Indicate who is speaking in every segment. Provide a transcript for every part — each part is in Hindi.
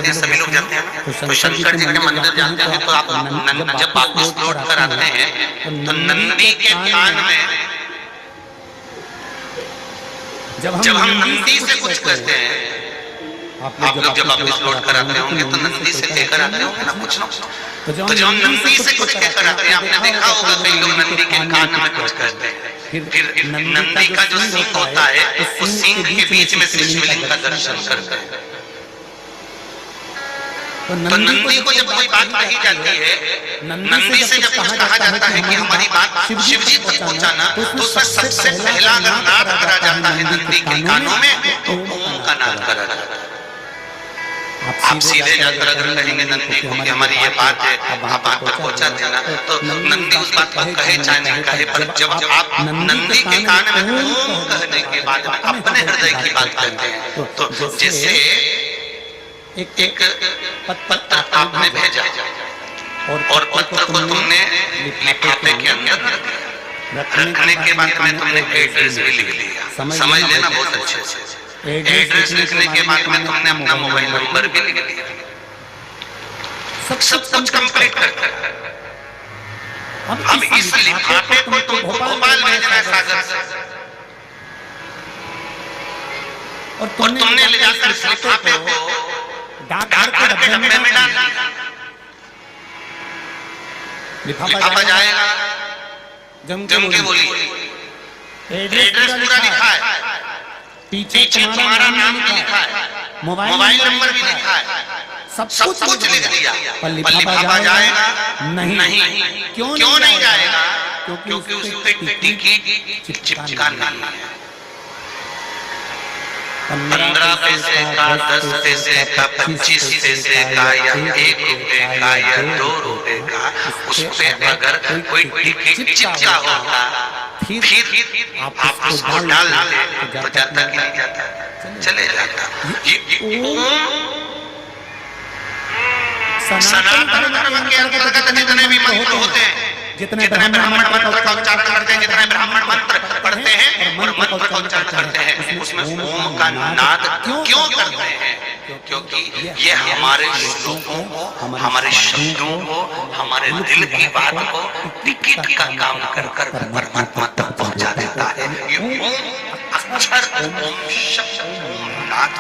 Speaker 1: जानते हैं, सभी लोग जानते हैं। तो शंकर जी के मंदिर जाते हैं तो आप जब वापस लौट कर आते हैं तो नंदी के कान में, जब हम नंदी से कुछ कहते हैं, आप लोग जब वापस लौट कर आते होंगे तो नंदी से कहकर आते होंगे ना कुछ ना। तो जब हम नंदी से कुछ कहकर आते हैं, आपने देखा होगा कई लोग नंदी के कान में कुछ कहते हैं, फिर नंदी का जो सींग होता है उस सींग के बीच में श्री शिवलिंग का दर्शन करते हैं। तो नंदी को जब कोई बात कही जाती है, नंदी से जब कुछ कहा जाता है कि हमारी बात शिव जी तक पहुंचाना, तो उसमें सबसे पहला अगर नाद करा जाता है नंदी के कानों में तो ओम का नाद करा जाता है। आप सीधे जाकर अगर कहेंगे नंदी को कि हमारी ये बात है, आप बात तक पहुंचा देना, तो नंदी उस बात को कहे चाहे नहीं कहे, पर जब आप नंदी के कान में ओम कहने के बाद अपने हृदय की बात कहते हैं, तो जैसे एक पत्र आपने भेजा और पत्र को तुमने लिफाफे के अंदर रखने के बाद में तुमने एड्रेस भी लिख लिया, समझ लेना बहुत अच्छे से। एड्रेस लिखने के बाद में तुमने अपना मोबाइल नंबर भी लिख लिया, सब कुछ कंप्लीट कर। अब इस लिफाफे को तुमको भोपाल भेजना है सागर से, और तुमने ले जाकर इस लिफाफे को डाकघर के डब्बे में डाल दिया। लिफाफा जाएगा, जम के बोलिए, एड्रेस पूरा लिखा है, पीछे तुम्हारा नाम भी लिखा है, मोबाइल नंबर भी लिखा है, सब कुछ लिख दिया, पर लिफाफा जाएगा नहीं। क्यों नहीं जाएगा? क्योंकि उस पे टिकट चिपका नहीं है। 15 पैसे का, 10 पैसे का, 25 पैसे का या 1 रुपए का या 2 रुपए का, उस पे अगर कोई टिकट चिपका होता फिर आप उसको डाल देते तो जाता कि नहीं जाता? चले जाता। ये सनातन धर्म के अंतर्गत जितने भी मंत्र होते हैं, जितने ब्राह्मण मंत्र का उच्चारण करते हैं, जितने ब्राह्मण मंत्र पढ़ते हैं और मंत्र का उच्चारण करते हैं, उसमें ओम का नाद क्यों करते हैं? क्योंकि ये हमारे श्लोकों को, हमारे शब्दों को, हमारे दिल की बात को टिकट का काम कर कर परमात्मा तक पहुंचा देता है। ये ओम अक्षर, ओम शब्द, ओम नाद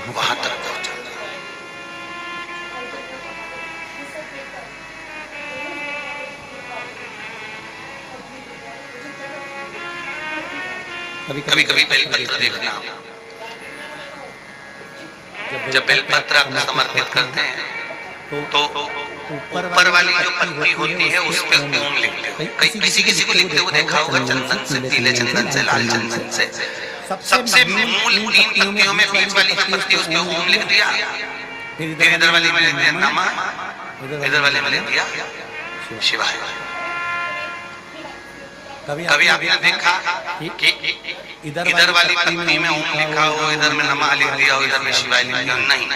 Speaker 1: वहां तक पहुंचा। कभी कभी बेलपत्र देखना, जब बेलपत्र आप समर्पित करते हैं तो ऊपर वाली जो पत्ती होती है उस पे ओम लिखते हो। किसी को लिखते हुए देखा होगा, चंदन से, पीले चंदन से, लाल चंदन से। सबसे मूल 3 पत्तियों में बीच वाली जो पत्ती उस पे ओम लिख दिया, फिर इधर वाली में लिख दिया नमः, इधर वाली में लिख दिया शिवाय। कभी आपने देखा कि इधर वाली पत्ती में ओम लिखा हो, इधर में नमः लिख दिया हो, इधर में शिवाय लिख दिया? नहीं,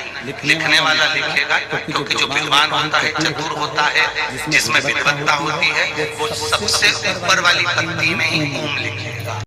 Speaker 1: लिखने वाला लिखेगा, क्योंकि जो विद्वान होता है, चतुर होता है, जिसमें विद्वत्ता होती है, वो सबसे ऊपर वाली पत्ती में ही ओम लिखेगा।